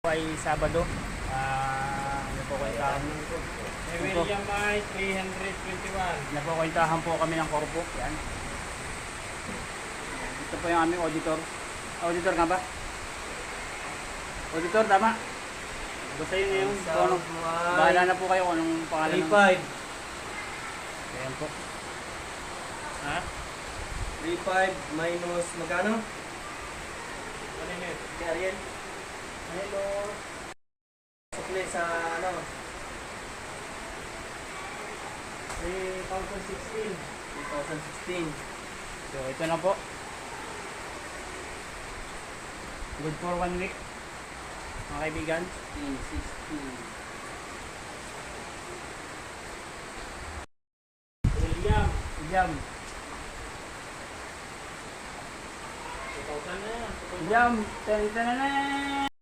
ay Sabado. Napukwentahan. William ay 321. Napukwentahan po kami ng korpo. Yan. Ito po yung aming auditor. Auditor nga ba? Auditor, tama? Basta yun yung bahala na po kayo kung anong pangalan ng... 35. Ayan po. Ha? 35 minus magkano? Ano yun? Si Ariel? Hello. Sukli sa ano? 2016. 2016. So, ito na po. Good for 1 week. Mga kaibigan. 16. William. William. 2,000 na yan. William. Tan-tan-tan.